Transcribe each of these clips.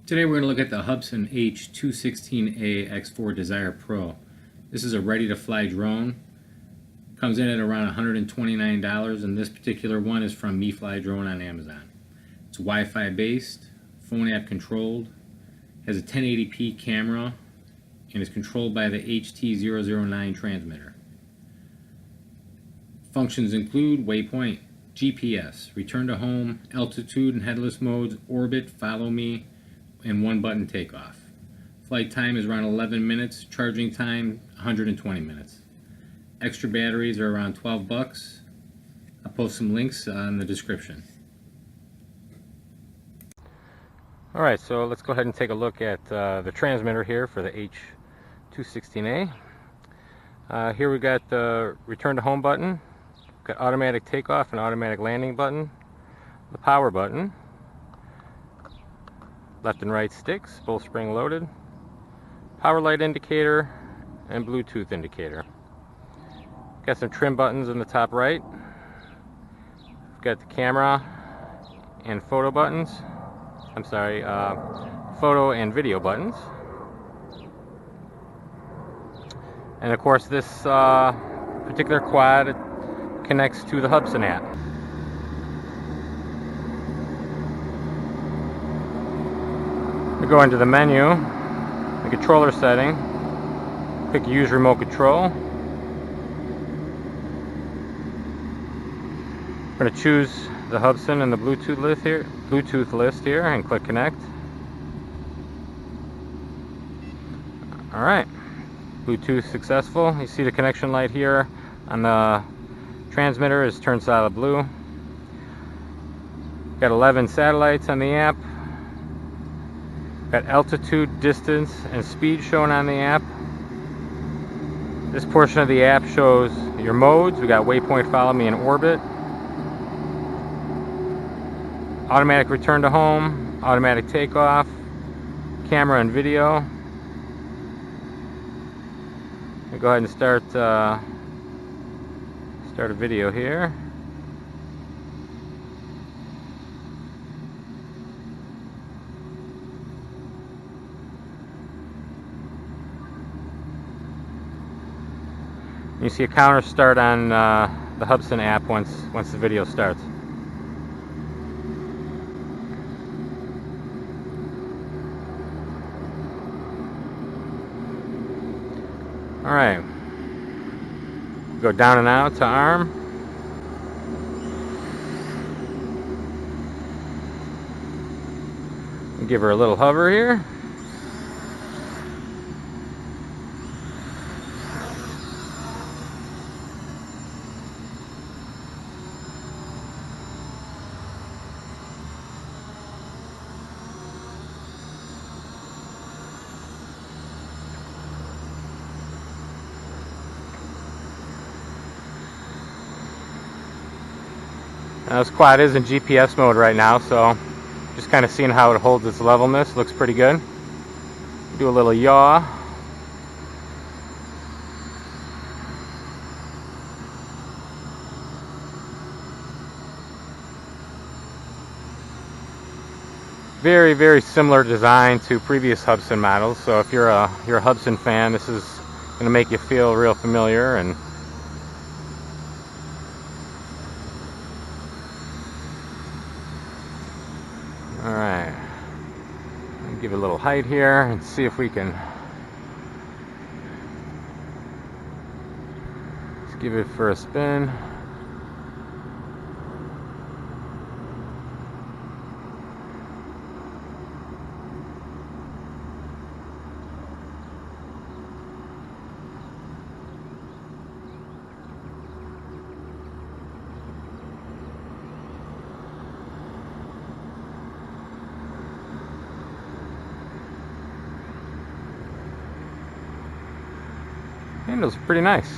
Today we're going to look at the Hubsan H216A X4 Desire Pro. This is a ready-to-fly drone. Comes in at around $129, and this particular one is from MeFly Drone on Amazon. It's Wi-Fi based, phone app controlled, has a 1080p camera, and is controlled by the HT009 transmitter. Functions include Waypoint, GPS, return to home, altitude and headless modes, orbit, follow me, and one button takeoff. Flight time is around 11 minutes, charging time 120 minutes. Extra batteries are around 12 bucks. I'll post some links in the description. Alright, so let's go ahead and take a look at the transmitter here for the H216A. Here we got the return to home button, got automatic takeoff and automatic landing button, the power button, left and right sticks, both spring loaded, power light indicator, and Bluetooth indicator. Got some trim buttons in the top right. Got the camera and photo buttons. Photo and video buttons. And of course this particular quad connects to the Hubsan app. We go into the menu, the controller setting, click use remote control. We're going to choose the Hubsan and the Bluetooth list here and click connect. Alright, Bluetooth successful. You see the connection light here on the transmitter is turned solid blue. Got 11 satellites on the app. Got altitude, distance, and speed shown on the app. This portion of the app shows your modes. We got Waypoint, Follow Me, and Orbit. Automatic return to home, automatic takeoff, camera and video. I'll go ahead and start a video here. You see a counter start on the Hubsan app once the video starts. Alright, go down and out to arm. Give her a little hover here. Now this quad is in GPS mode right now, so just kind of seeing how it holds its levelness. Looks pretty good. Do a little yaw. Very, very similar design to previous Hubsan models. So if you're a Hubsan fan, this is going to make you feel real familiar. And alright, give it a little height here and see if we can just give it for a spin. Handles pretty nice.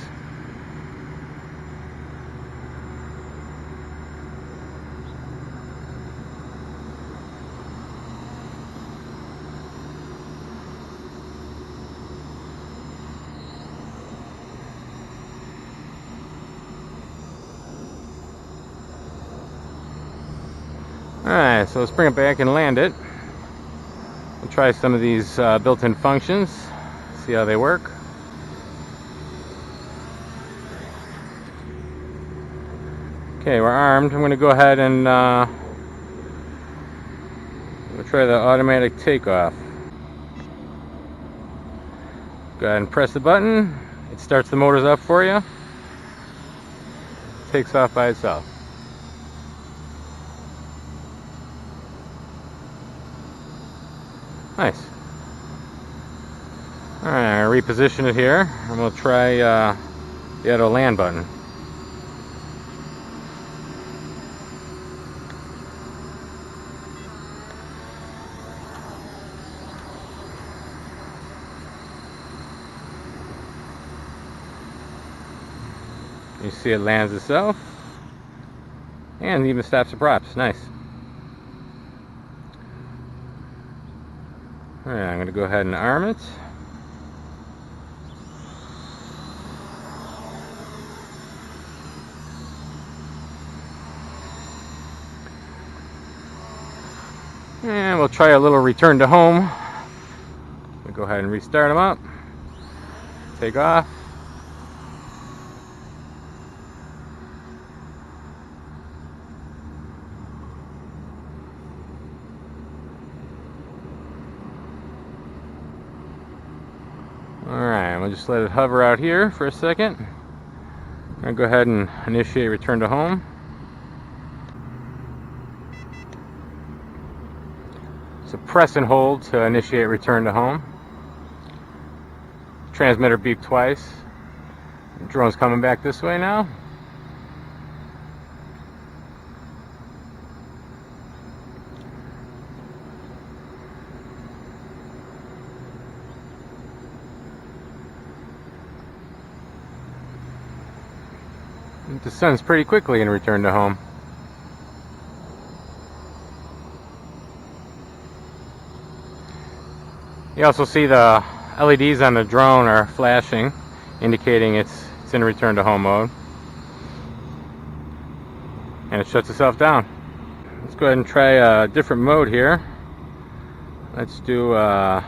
Alright, so let's bring it back and land it. Try some of these built-in functions, see how they work. Okay, we're armed. I'm going to go ahead and we'll try the automatic takeoff. Go ahead and press the button. It starts the motors up for you. Takes off by itself. Nice. Alright, I'm going to reposition it here. I'm going to try the auto land button. You see it lands itself and even stops the props. Nice. Alright, I'm going to go ahead and arm it. And we'll try a little return to home. We'll go ahead and restart them up. Take off. Alright, we'll just let it hover out here for a second. I'm going to go ahead and initiate return to home. So press and hold to initiate return to home. Transmitter beeped twice. The drone's coming back this way now. It descends pretty quickly in return to home. You also see the LEDs on the drone are flashing, indicating it's in return to home mode. And it shuts itself down. Let's go ahead and try a different mode here. Let's do a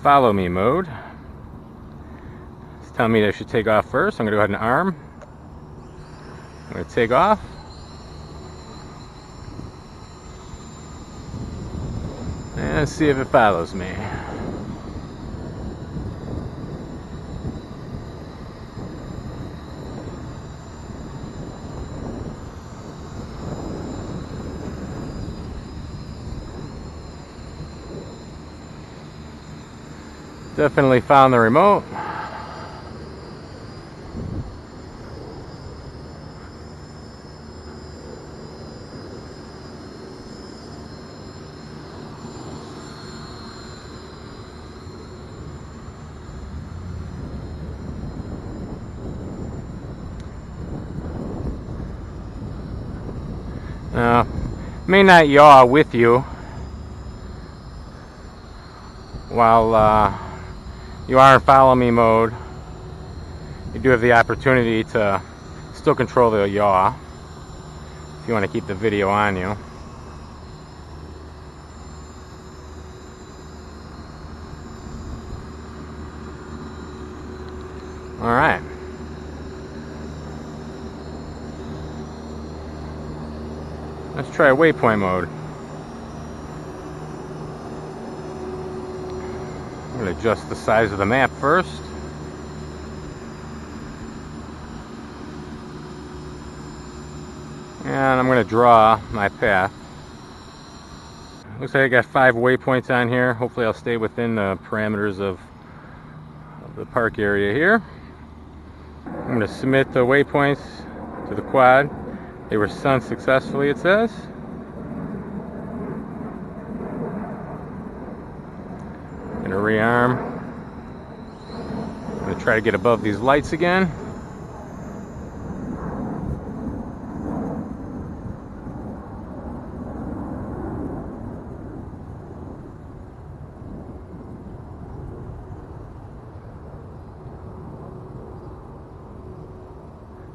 follow me mode. It's telling me that I should take off first. I'm going to go ahead and arm. I'm going to take off. And let's see if it follows me. Definitely found the remote. Now, may not yaw with you while you are in follow me mode. You do have the opportunity to still control the yaw if you want to keep the video on you. Alright. Let's try Waypoint Mode. I'm going to adjust the size of the map first. And I'm going to draw my path. Looks like I got 5 waypoints on here. Hopefully I'll stay within the parameters of the park area here. I'm going to submit the waypoints to the quad. They were sent successfully, it says. I'm going to rearm. I'm going to try to get above these lights again.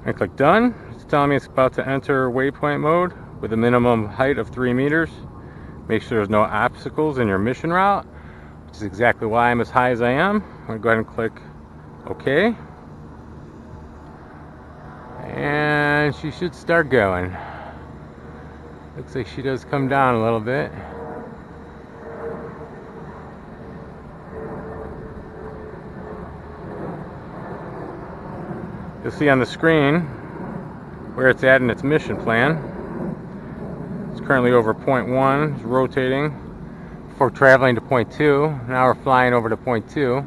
I click done. It's telling me it's about to enter waypoint mode with a minimum height of 3 meters. Make sure there's no obstacles in your mission route, which is exactly why I'm as high as I am. I'm going to go ahead and click OK. And she should start going. Looks like she does come down a little bit. You'll see on the screen where it's at in its mission plan. It's currently over point 1, it's rotating before traveling to point 2. Now we're flying over to point 2.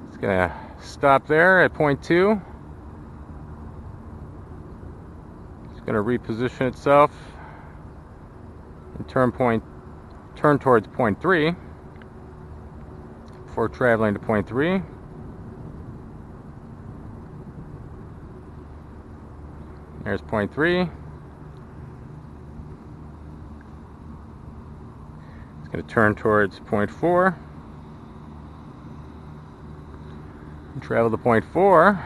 It's gonna stop there at point 2. It's gonna reposition itself and turn towards point 3 before traveling to point 3. There's point 3. It's going to turn towards point 4 and travel to point 4.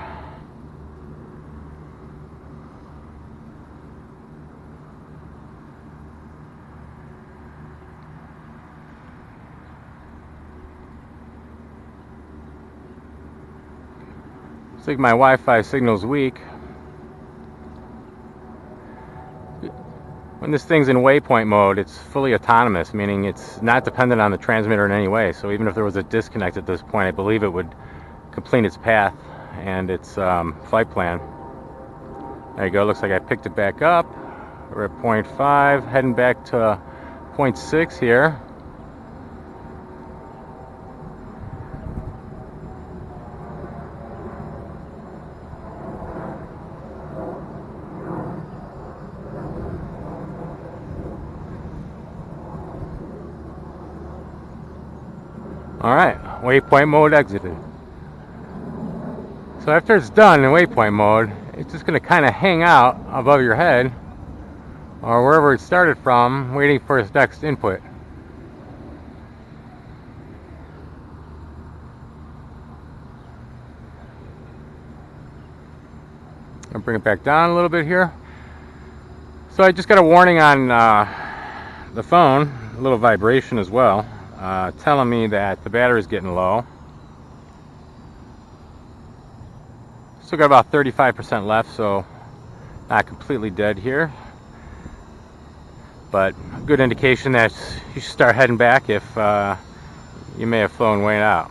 Looks like my Wi-Fi signal's weak. When this thing's in waypoint mode, it's fully autonomous, meaning it's not dependent on the transmitter in any way. So even if there was a disconnect at this point, I believe it would complete its path and its flight plan. There you go. Looks like I picked it back up. We're at point 5, heading back to point 6 here. Alright, waypoint mode exited. So after it's done in waypoint mode, it's just going to kind of hang out above your head or wherever it started from, waiting for its next input. I'll bring it back down a little bit here. So I just got a warning on the phone, a little vibration as well. Telling me that the battery is getting low. Still got about 35% left, so not completely dead here, but a good indication that you should start heading back if you may have flown way out.